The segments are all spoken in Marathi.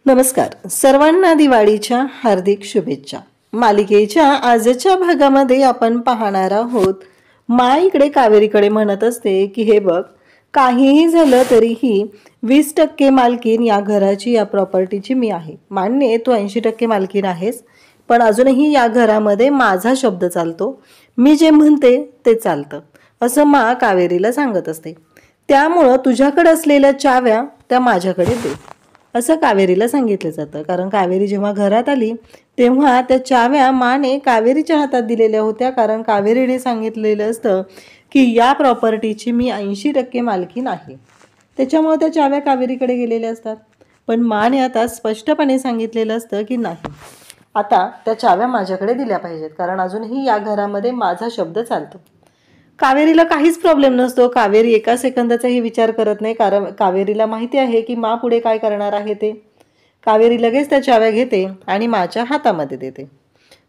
नमस्कार, सर्वांना दिवाळीच्या हार्दिक शुभेच्छा। मालिकेच्या आजच्या भागामध्ये आपण पाहणार आहोत, मा इकडे कावेरीकडे म्हणत असते की हे बघ, काहीही झालं तरीही 20% मालकीन या घराची, या प्रॉपर्टीची मी आहे। मान्य तू 80% मालकीन आहेस, पण अजूनही या घरामध्ये माझा शब्द चालतो, मी जे म्हणते ते चालतं, असं मा कावेरीला सांगत असते। त्यामुळं तुझ्याकडे असलेल्या चाव्या त्या माझ्याकडे दे, असं कावेरीला सांगितलं जातं। कारण कावेरी जेव्हा घरात आली तेव्हा त्या चाव्या माने कावेरीच्या हातात दिलेल्या होत्या, कारण कावेरीने सांगितलेलं असतं की या प्रॉपर्टीची मी 80% मालकीण आहे। त्याच्यामुळे त्या चाव्या कावेरीकडे गेलेल्या असतात, पण माने आता स्पष्टपणे सांगितलेलं असतं की नाही, आता त्या चाव्या माझ्याकडे दिल्या पाहिजेत, कारण अजूनही या घरामध्ये माझा शब्द चालतो। कावेरीला काहीच प्रॉब्लेम नसतो, कावेरी एका सेकंदाचाही विचार करत नाही, कारण कावेरीला माहिती आहे की मा पुढे काय करणार आहे ते। कावेरी लगेच त्या चाव्या घेते आणि माच्या हातामध्ये देते।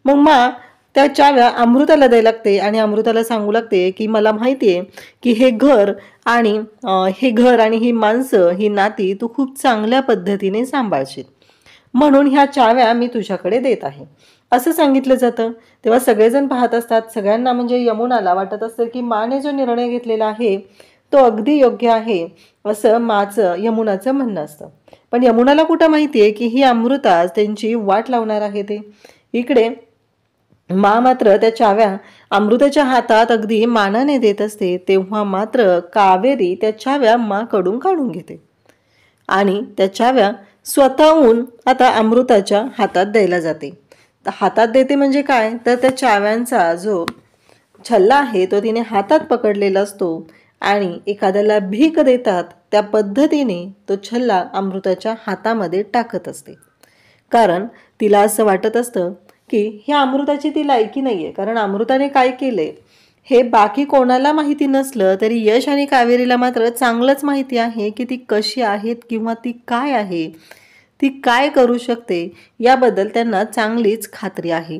मग मा त्या चाव्या अमृताला द्यायला लागते आणि अमृताला सांगू लागते की मला माहिती आहे की हे घर आणि ही माणसं, ही नाती तू खूप चांगल्या पद्धतीने सांभाळशील, म्हणून ह्या चाव्या मी तुझ्याकडे देत आहे, असं सांगितलं जातं। तेव्हा सगळेजण पाहत असतात, सगळ्यांना म्हणजे यमुनाला वाटत असतं की माने जो निर्णय घेतलेला आहे तो अगदी योग्य आहे, असं यमुनाचं म्हणणं असतं। पण यमुनाला कुठं माहिती आहे की ही अमृता त्यांची वाट लावणार आहे ते। इकडे मा मात्र त्या चाव्या अमृताच्या हातात अगदी मानाने देत असते, तेव्हा मात्र कावेरी त्या चाव्या माकडून काढून घेते आणि त्या चाव्या स्वतःहून आता अमृताच्या हातात द्यायला जाते। हातात देते म्हणजे काय, तर त्या चाव्यांचा जो छल्ला आहे तो तिने हातात पकडलेला असतो आणि एखाद्याला भीक देतात त्या पद्धतीने तो छल्ला अमृताच्या हातामध्ये टाकत असते। कारण तिला असं वाटत असतं की ह्या अमृताची ती लायकी नाहीये, कारण अमृताने काय केले हे बाकी कोणाला माहिती नसलं तरी यश आणि कावेरीला मात्र चांगलंच माहिती आहे की ती कशी आहेत किंवा ती काय आहे, ती काय करू शकते याबद्दल त्यांना चांगलीच खात्री आहे।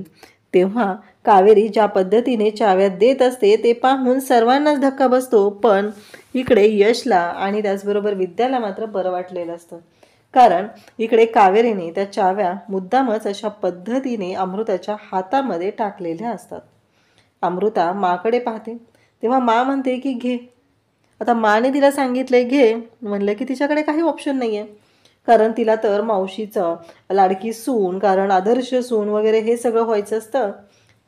तेव्हा कावेरी ज्या पद्धतीने चाव्या देत असते ते पाहून सर्वांनाच धक्का बसतो, पण इकडे यशला आणि त्याचबरोबर विद्याला मात्र बरं वाटलेलं असतं, कारण इकडे कावेरीने त्या चाव्या मुद्दामच अशा पद्धतीने अमृताच्या हातामध्ये टाकलेल्या असतात। अमृता माकडे पाहते तेव्हा मा म्हणते की घे। आता माने तिला सांगितलंय घे, म्हणलं की तिच्याकडे काही ऑप्शन नाहीये, कारण तिला तर मावशीचं लाडकी सून, कारण आदर्श सून वगैरे हे सगळं व्हायचं असतं।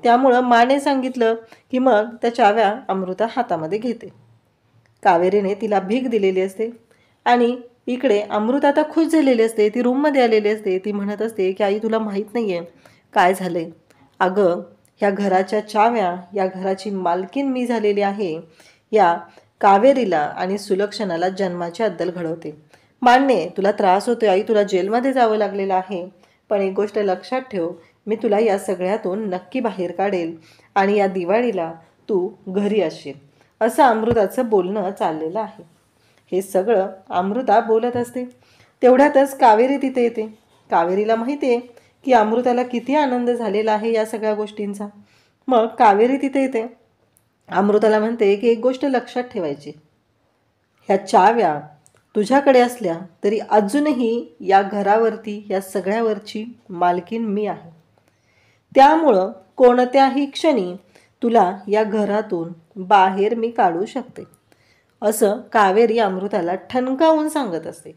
त्यामुळं माने सांगितलं की मग त्या चाव्या अमृता हातामध्ये घेते। कावेरीने तिला भीक दिलेली असते आणि इकडे अमृता आता खुश झालेली असते, ती रूममध्ये आलेली असते। ती म्हणत असते की आई तुला माहीत नाहीये काय झालंय, अगं ह्या घराच्या चाव्या, या घराची मालकीन मी झालेली आहे, या कावेरीला आणि सुलक्षणाला जन्माची अद्दल घडवते। मान्य तुला त्रास होतोय आई, तुला जेलमध्ये जावं लागलेलं आहे, पण एक गोष्ट लक्षात ठेव, मी तुला या सगळ्यातून नक्की बाहेर काढेल आणि या दिवाळीला तू घरी असशील, असं अमृताचं बोलणं चाललेलं आहे। हे सगळं अमृता बोलत असते, तेवढ्यातच कावेरी तिथे येते। कावेरीला माहिती आहे की अमृताला किती आनंद झालेला आहे या सगळ्या गोष्टींचा। मग कावेरी तिथे येते, अमृताला म्हणते की एक गोष्ट लक्षात ठेवायची, ह्या चाव्या तुझ्याकडे असल्या तरी अजूनही या घरावरती, या सगळ्यावरची मालकीन मी आहे, त्यामुळं कोणत्याही क्षणी तुला या घरातून बाहेर मी काढू शकते, असं कावेरी अमृताला ठणकावून सांगत असते।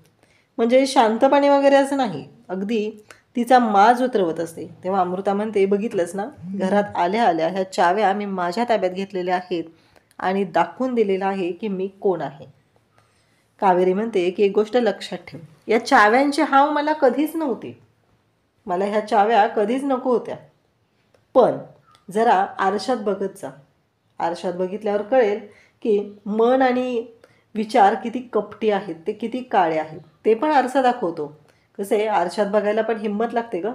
म्हणजे शांतपणे वगैरे असं नाही, अगदी तिचा माज उतरवत असते। तेव्हा अमृता म्हणते बघितलंस ना, घरात आल्या आल्या ह्या चाव्या मी माझ्या ताब्यात घेतलेल्या आहेत आणि दाखवून दिलेलं आहे की मी कोण आहे। कावेरी म्हणते की एक गोष्ट लक्षात ठेव, या चाव्यांचे हाव मला कधीच नव्हते, मला ह्या चाव्या कधीच नको होत्या, पण जरा आरशात बघत जा, आरशात बघितल्यावर कळेल की मन आणि विचार किती कपटी आहेत, ते किती काळे आहेत, ते पण आरसा दाखवतो, कसे आरशात बघायला पण हिंमत लागते ग,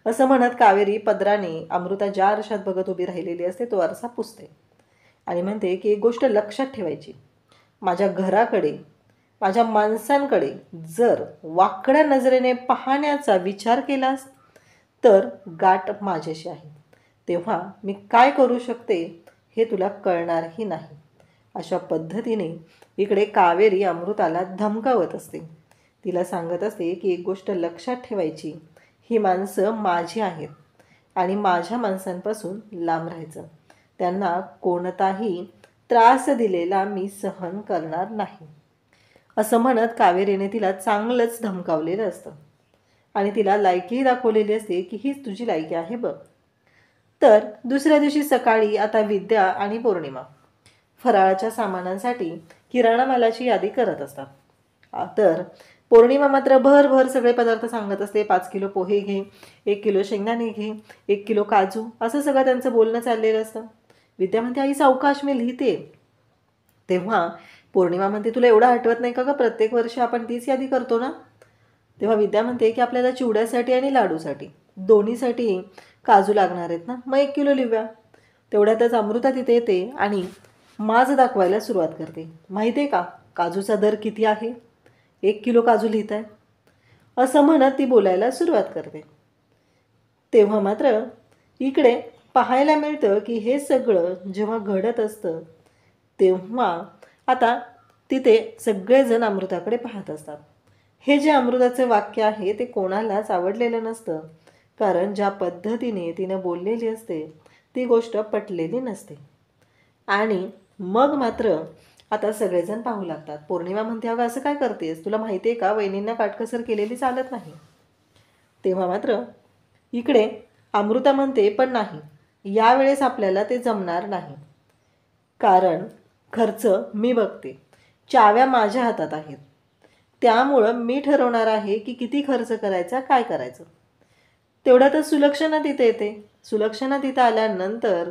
असं म्हणत कावेरी पदराने अमृता ज्या आरशात बघत उभी राहिलेली असते तो आरसा पुसते आणि म्हणते की एक गोष्ट लक्षात ठेवायची, माझ्या घराकडे, माझ्या माणसांकडे जर वाकड्या नजरेने पाहण्याचा विचार केलास तर गाठ माझ्याशी आहे, तेव्हा मी काय करू शकते हे तुला कळणारही नाही। अशा पद्धतीने इकडे कावेरी अमृताला धमकावत असते। तिला सांगत असते की एक गोष्ट लक्षात ठेवायची, ही माणसं माझी आहेत आणि माझ्या माणसांपासून लांब राहायचं. त्यांना कोणताही त्रास दिलेला मी सहन करणार नाही, असं म्हणत कावेरीने तिला चांगलंच धमकावलेलं असतं आणि तिला लायकीही दाखवलेली असते की हीच तुझी लायकी आहे बघ. तर दुसऱ्या दिवशी सकाळी आता विद्या आणि पौर्णिमा फराळाच्या सामानांसाठी किराणा मालाची यादी करत असतात. तर पौर्णिमा मात्र भर सगळे पदार्थ सांगत असते. 5 किलो पोहे घे, 1 किलो शेंगदाणे घे, 1 किलो काजू, असं सगळं त्यांचं बोलणं चाललेलं असतं. विद्या म्हणते आई सावकाश मी लिहिते. तेव्हा पौर्णिमा म्हणते तुला एवढं आठवत नाही का गं, प्रत्येक वर्षी आपण तीच यादी करतो ना. तेव्हा विद्या म्हणते की आपल्याला चिवड्यासाठी आणि लाडूसाठी दोन्हीसाठी काजू लागणार आहेत ना, मग 1 किलो लिहूया. तेवढ्यातच अमृता तिथे येते आणि माज दाखवायला सुरुवात करते. माहिती आहे का काजूचा दर किती आहे? 1 किलो काजू लिहित आहे असं म्हणत ती बोलायला सुरुवात करते. तेव्हा मात्र इकडे पाहायला मिळतं की हे सगळं जेव्हा घडत असतं तेव्हा आता तिथे सगळेजण अमृताकडे पाहत असतात. हे जे अमृताचं वाक्य आहे ते कोणालाच आवडलेलं नसतं, कारण ज्या पद्धतीने तिनं बोललेली असते ती गोष्ट पटलेली नसते. आणि मग मात्र आता सगळेजण पाहू लागतात. पौर्णिमा म्हणते अगं असं काय करतेस, तुला माहिती आहे का वहिनींना काटकसर केलेली चालत नाही. तेव्हा मात्र इकडे अमृता म्हणते पण नाही, यावेळेस आपल्याला ते जमणार नाही, कारण खर्च मी बघते, चाव्या माझ्या हातात आहेत, त्यामुळं मी ठरवणार आहे की किती खर्च करायचा, काय करायचं. तेवढ्यातच सुलक्षणा तिथे येते. सुलक्षणा तिथं आल्यानंतर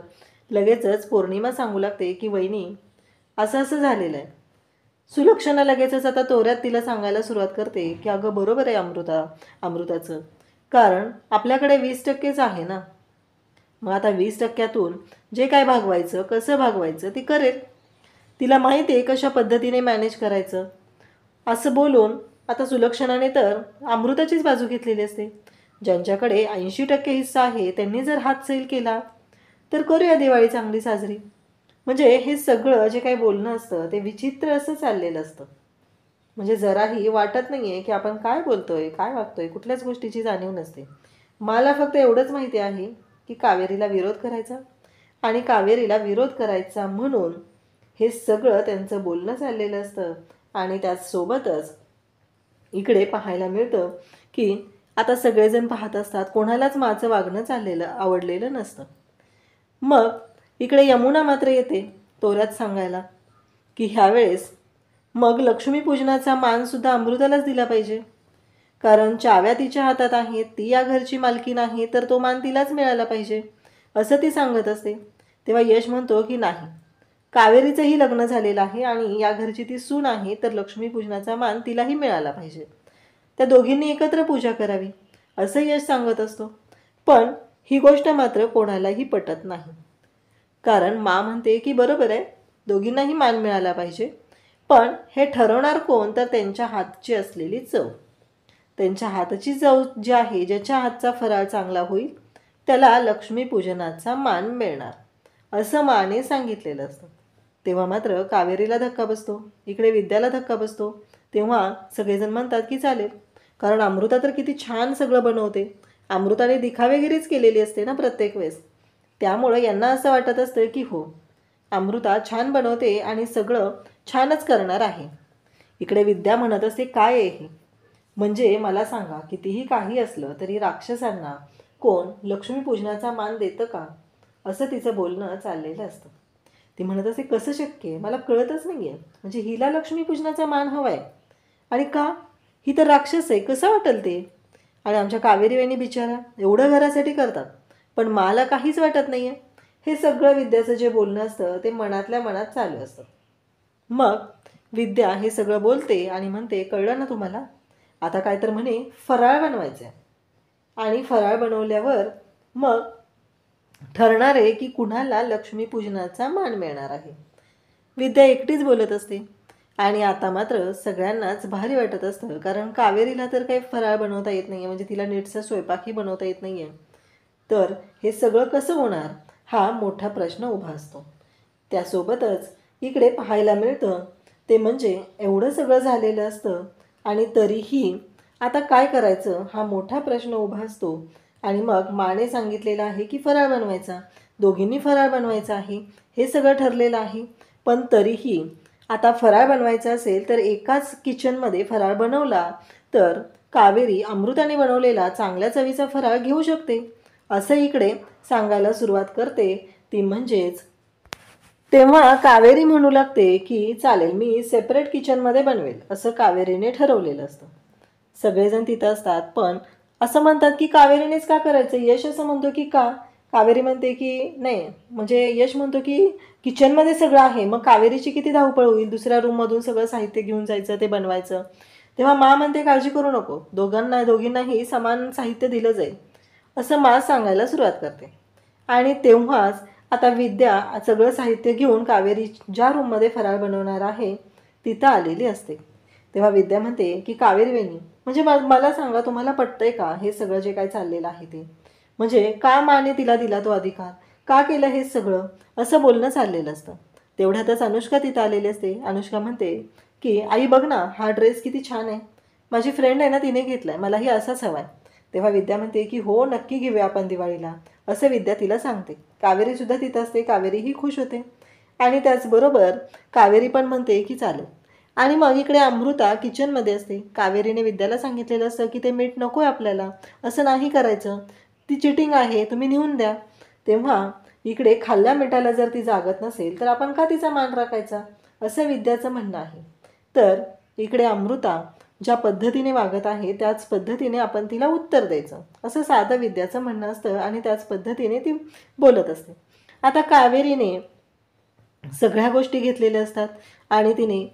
लगेचच पौर्णिमा सांगू लागते की वहिनी असं असं झालेलं आहे. सुलक्षणा लगेचच आता तोऱ्यात तिला सांगायला सुरुवात करते की अगं बरोबर आहे अमृताचं, कारण आपल्याकडे 20%च आहे ना. मग आता 20%तून जे काय भागवायचं, कसं भागवायचं ती करेल, तिला माहिती आहे कशा पद्धतीने मॅनेज करायचं. असं बोलून आता सुलक्षणाने तर अमृताचीच बाजू घेतलेली असते. ज्यांच्याकडे 80% हिस्सा आहे त्यांनी जर हात सैल केला तर करूया दिवाळी चांगली साजरी. म्हणजे हे सगळं जे काही बोलणं असतं ते विचित्र असं चाललेलं असतं. म्हणजे जराही वाटत नाही आहे की आपण काय बोलतोय, काय वागतोय, कुठल्याच गोष्टीची जाणीव नसते. मला फक्त एवढंच माहिती आहे की कावेरीला विरोध करायचा आणि कावेरीला विरोध करायचा म्हणून हे सगळं त्यांचं बोलणं चाललेलं असतं. आणि त्याचसोबतच इकडे पाहायला मिळतं की आता सगळेजण पाहत असतात, कोणालाच माझं वागणं चाललेलं आवडलेलं नसतं. मग इकडे यमुना मात्र येते तोऱ्यात सांगायला की ह्यावेळेस मग लक्ष्मीपूजनाचा मानसुद्धा अमृतालाच दिला पाहिजे, कारण चाव्या तिच्या हातात आहेत, ती या घरची मालकीण आहे, तर तो मान तिलाच मिळाला पाहिजे असं ती सांगत असते. तेव्हा यश म्हणतो की नाही, कावेरीचंही लग्न झालेलं आहे आणि या घरची ती सून आहे, तर लक्ष्मीपूजनाचा मान तिलाही मिळाला पाहिजे, त्या दोघींनी एकत्र पूजा करावी असं यश सांगत असतो. पण ही गोष्ट मात्र कोणालाही पटत नाही, कारण मा म्हणते की बरोबर आहे दोघींनाही मान मिळाला पाहिजे, पण हे ठरवणार कोण, तर त्यांच्या हातची असलेली चव, त्यांच्या हाताची चव जी आहे, ज्याच्या हातचा फराळ चांगला होईल त्याला लक्ष्मीपूजनाचा मान मिळणार असं माने सांगितलेलं असतं. तेव्हा मात्र कावेरीला धक्का बसतो, इकडे विद्याला धक्का बसतो. तेव्हा सगळेजण म्हणतात की चालेल, कारण अमृता तर किती छान सगळं बनवते, अमृताने दिखावेगिरीच केलेली असते ना प्रत्येक वेळेस, त्यामुळं यांना असं वाटत असतं की हो अमृता छान बनवते आणि सगळं छानच करणार आहे. इकडे विद्या म्हणत असते काय आहे हे, म्हणजे मला सांगा कितीही काही असलं तरी राक्षसांना कोण लक्ष्मीपूजनाचा मान देतं का, असं तिचं बोलणं चाललेलं असतं. ती म्हणत असते कसं शक्य आहे, मला कळतच नाही आहे, म्हणजे हिला लक्ष्मीपूजनाचा मान हवा आहे आणि का, ही तर राक्षस आहे, कसं वाटेल ते. आणि आमच्या कावेरी वहिनी बिचारा एवढं घरासाठी करतात पण मला काहीच वाटत नाही आहे. हे सगळं विद्याचं जे बोलणं असतं ते मनातल्या मनात चालू असतं. मग विद्या हे सगळं बोलते आणि म्हणते कळलं ना तुम्हाला, आता काय तर म्हणे फराळ बनवायचं आहे आणि फराळ बनवल्यावर मग ठरणार आहे की कुणाला लक्ष्मीपूजनाचा मान मिळणार आहे. विद्या एकटीच बोलत असते आणि आता मात्र सगळ्यांनाच भारी वाटत असतं, कारण कावेरीला तर काही फराळ बनवता येत नाही आहे, म्हणजे तिला नीटचा स्वयंपाकही बनवता येत नाही आहे. तर हे सगळं कसं होणार हा मोठा प्रश्न उभा असतो. त्यासोबतच इकडे पाहायला मिळतं ते म्हणजे एवढं सगळं झालेलं असतं आणि तरीही आता काय करायचं हा मोठा प्रश्न उभा असतो. आणि मग माने सांगितलेलं आहे की फराळ बनवायचा, दोघींनी फराळ बनवायचा आहे, हे सगळं ठरलेलं आहे. पण तरीही आता फराळ बनवायचा असेल तर एकाच किचनमध्ये फराळ बनवला तर कावेरी अमृताने बनवलेला चांगल्या चवीचा फराळ घेऊ शकते असं इकडे सांगायला सुरुवात करते ती. म्हणजेच तेव्हा कावेरी म्हणू लागते की चालेल, मी सेपरेट किचनमध्ये बनवेल असं कावेरीने ठरवलेलं असतं. सगळेजण तिथं असतात पण असं म्हणतात की कावेरीनेच का करायचं. यश असं म्हणतो की का. कावेरी म्हणते की नाही, म्हणजे यश म्हणतो की किचनमध्ये सगळं आहे, मग कावेरीची किती धावपळ होईल, दुसऱ्या रूममधून सगळं साहित्य घेऊन जायचं ते बनवायचं. तेव्हा मा म्हणते काळजी करू नको, दोघींनाही समान साहित्य दिलं जाईल असं मा सांगायला सुरुवात करते. आणि तेव्हाच आता विद्या सगळं साहित्य घेऊन कावेरी ज्या रूममध्ये फराळ बनवणार आहे तिथं आलेली असते. तेव्हा विद्या म्हणते की कावेरी वहिनी, म्हणजे मला सांगा, तुम्हाला पटतंय का हे सगळं जे काय चाललेलं आहे ते. म्हणजे का माने तिला दिला तो अधिकार, का केलं हे सगळं, असं बोलणं चाललेलं असतं. तेवढ्यातच अनुष्का तिथं आलेली असते. अनुष्का म्हणते की आई बघ ना, हा ड्रेस किती छान आहे, माझी फ्रेंड आहे ना तिने घेतलाय, मलाही असाच हवा आहे. तेव्हा विद्या म्हणते की हो नक्की घेऊया आपण दिवाळीला, असं विद्या तिला सांगते. कावेरीसुद्धा तिथं असते, कावेरीही खुश होते. आणि त्याचबरोबर कावेरी पण म्हणते की चालेल. आणि मग इकडे अमृता किचनमध्ये असते. कावेरीने विद्याला सांगितलेलं असतं की ते मीठ नको आहे आपल्याला, असं नाही करायचं, ती चिटिंग आहे, तुम्ही नेऊन द्या. तेव्हा इकडे खाल्ल्या मिठाला जर ती जागत नसेल तर आपण का तिचा मान राखायचा, असं विद्याचं म्हणणं आहे. तर इकडे अमृता ज्या पद्धतीने वागत आहे त्याच पद्धतीने आपण तिला उत्तर द्यायचं, असं साधं विद्याचं म्हणणं असतं. आणि त्याच पद्धतीने ती बोलत असते. आता कावेरीने सगळ्या गोष्टी घेतलेल्या असतात आणि तिने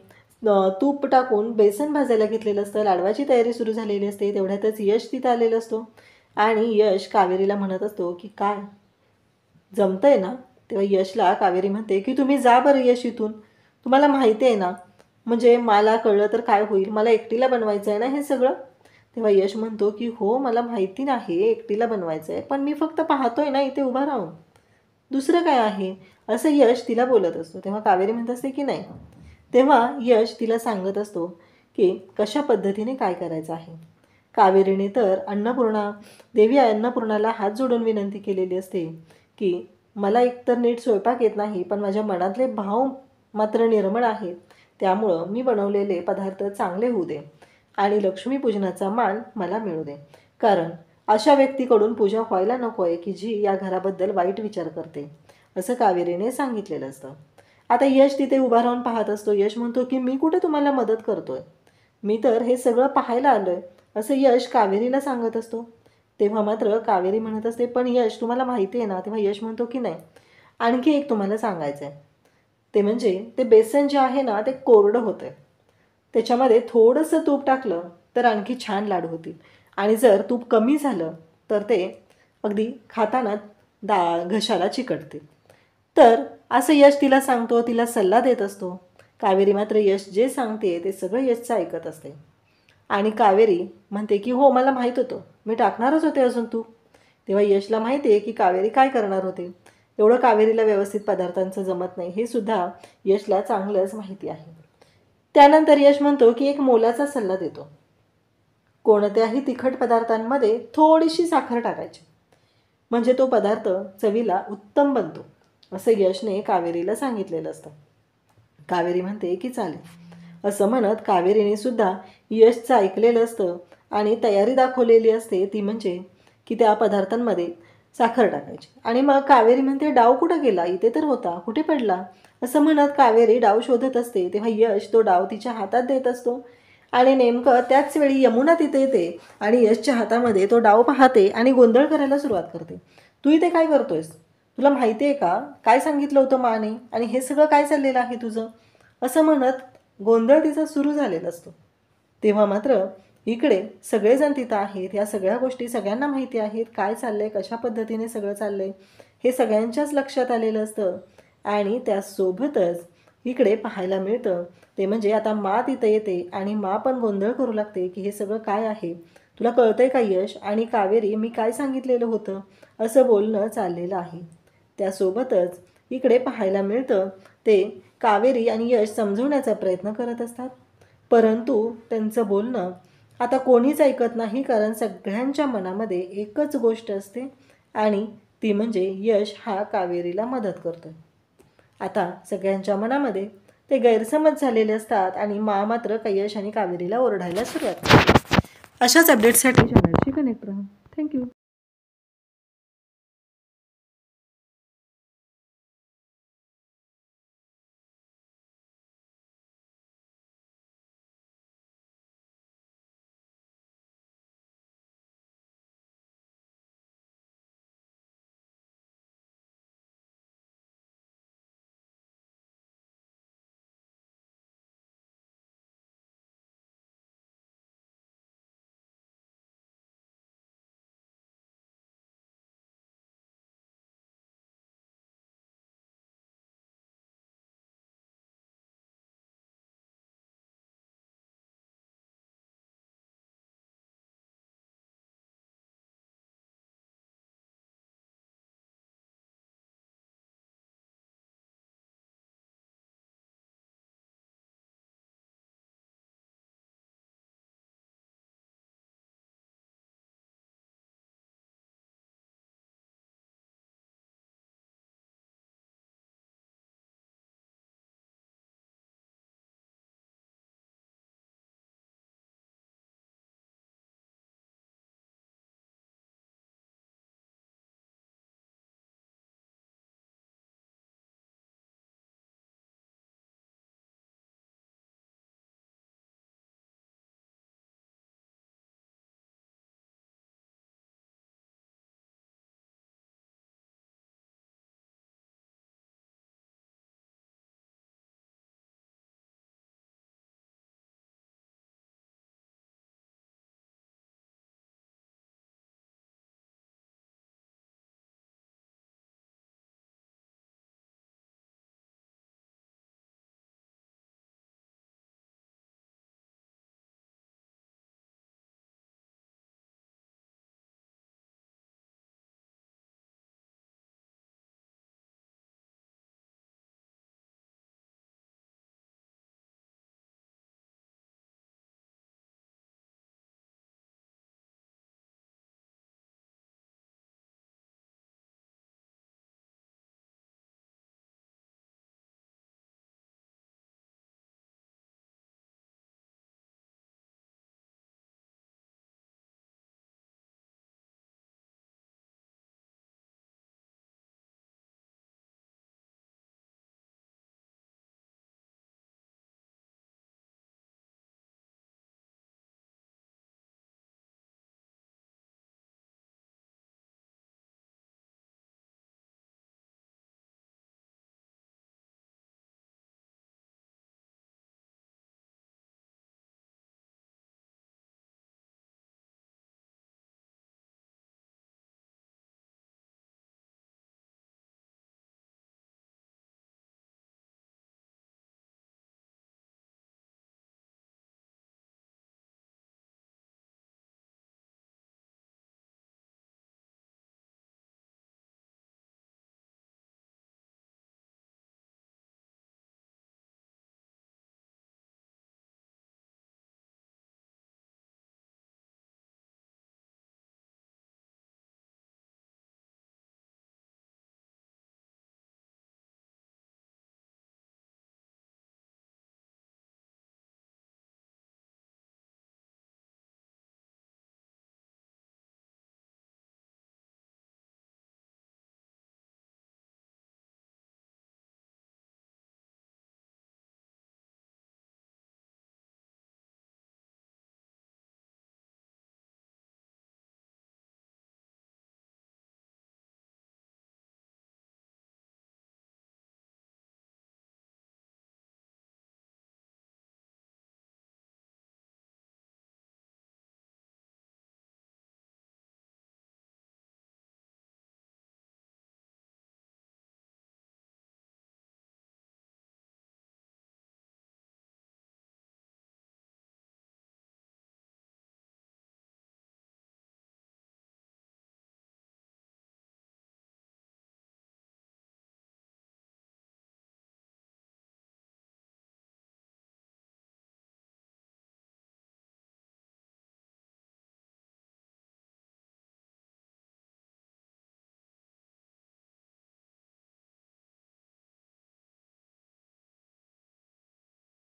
तूप टाकून बेसन भाजायला घेतलेलं असतं. लाडवाची तयारी सुरू झालेली असते. तेवढ्यातच यश तिथं आलेलं असतो आणि यश कावेरीला म्हणत असतो की काय जमतंय ना. तेव्हा यशला कावेरी म्हणते की तुम्ही जा बरं यश इथून, तुम्हाला माहिती आहे ना, म्हणजे मला कळलं तर काय होईल, मला एकटीला बनवायचं आहे ना हे सगळं. तेव्हा यश म्हणतो की हो मला माहिती नाही एकटीला बनवायचं आहे, पण मी फक्त पाहतोय ना इथे उभा राहून, दुसरं काय आहे, असं यश तिला बोलत असतो. तेव्हा कावेरी म्हणत असते की नाही. तेव्हा यश तिला सांगत असतो की कशा पद्धतीने काय करायचं आहे. कावेरीने तर देवी अन्नपूर्णाला हात जोडून विनंती केलेली असते की मला एकतर नीट स्वयंपाक येत नाही, पण माझ्या मनातले भाव मात्र निर्मळ आहेत, त्यामुळं मी बनवलेले पदार्थ चांगले होऊ दे आणि लक्ष्मीपूजनाचा मान मला मिळू दे. कारण अशा व्यक्तीकडून पूजा व्हायला नको आहे की जी या घराबद्दल वाईट विचार करते, असं कावेरीने सांगितलेलं असतं. आता यश तिथे उभा राहून पाहत असतो. यश म्हणतो की मी कुठे तुम्हाला मदत करतोय, मी तर हे सगळं पाहायला आलोय, असं यश कावेरीला सांगत असतो. तेव्हा मात्र कावेरी म्हणत असते पण यश तुम्हाला माहिती आहे ना. तेव्हा यश म्हणतो की नाही, आणखी एक तुम्हाला सांगायचं आहे, ते म्हणजे ते बेसन जे आहे ना ते कोरडं होतं आहे, त्याच्यामध्ये थोडंसं तूप टाकलं तर आणखी छान लाडू होतील, आणि जर तूप कमी झालं तर ते अगदी खाताना घशाला चिकटतील. तर असं यश तिला सांगतो, तिला सल्ला देत असतो. कावेरी मात्र यश जे सांगते ते सगळं यशचं ऐकत असते. आणि कावेरी म्हणते की हो मला माहीत होतं, मी टाकणारच होते अजून तूप. तेव्हा यशला माहिती आहे की कावेरी काय करणार होते. एवढं कावेरीला व्यवस्थित पदार्थांचं जमत नाही हे सुद्धा यशला चांगलंच माहिती आहे. त्यानंतर यश म्हणतो की एक मोलाचा सल्ला देतो, कोणत्याही तिखट पदार्थांमध्ये थोडीशी साखर टाकायची, म्हणजे तो पदार्थ चवीला उत्तम बनतो, असं यशने कावेरीला सांगितलेलं असतं. कावेरी म्हणते की चालेल, असं म्हणत कावेरीने सुद्धा यशचं ऐकलेलं असतं आणि तयारी दाखवलेली असते, ती म्हणजे की त्या पदार्थांमध्ये साखर टाकायची. आणि मग कावेरी म्हणते डाव कुठं गेला, इथे तर होता, कुठे पडला, असं म्हणत कावेरी डाव शोधत असते. तेव्हा यश तो डाव तिच्या हातात देत असतो आणि नेमकं त्याच वेळी यमुना तिथे येते आणि यशच्या हातामध्ये तो डाव पाहते आणि गोंधळ करायला सुरुवात करते. तू इथे काय करतोयस, तुला माहिती आहे का काय सांगितलं होतं माने, आणि हे सगळं काय चाललेलं आहे तुझं, असं म्हणत गोंधळ तिचा सुरू झालेला असतो. तेव्हा मात्र इकडे सगळेजण तिथं आहेत, या सगळ्या गोष्टी सगळ्यांना माहिती आहेत, काय चाललंय, कशा पद्धतीने सगळं चाललंय हे सगळ्यांच्याच लक्षात आलेलं असतं. आणि त्यासोबतच इकडे पाहायला मिळतं ते म्हणजे आता मा तिथं येते आणि मा पण गोंधळ करू लागते की हे सगळं काय आहे, तुला कळतंय का यश आणि कावेरी, मी काय सांगितलेलं होतं, असं बोलणं चाललेलं आहे. त्यासोबतच इकडे पाहायला मिळतं ते कावेरी आणि यश समजवण्याचा प्रयत्न करत असतात. परंतु त्यांचं बोलणं आता कोणीच ऐकत नाही, कारण सगळ्यांच्या मनामध्ये एकच गोष्ट असते आणि ती म्हणजे यश हा कावेरीला मदत करतो. आता सगळ्यांच्या मनामध्ये ते गैरसमज झालेले असतात आणि मात्र यश आणि कावेरीला ओरडायला सुरुवात करते. अशाच अपडेट्ससाठी चॅनलशी कनेक्ट राहा. थँक्यू.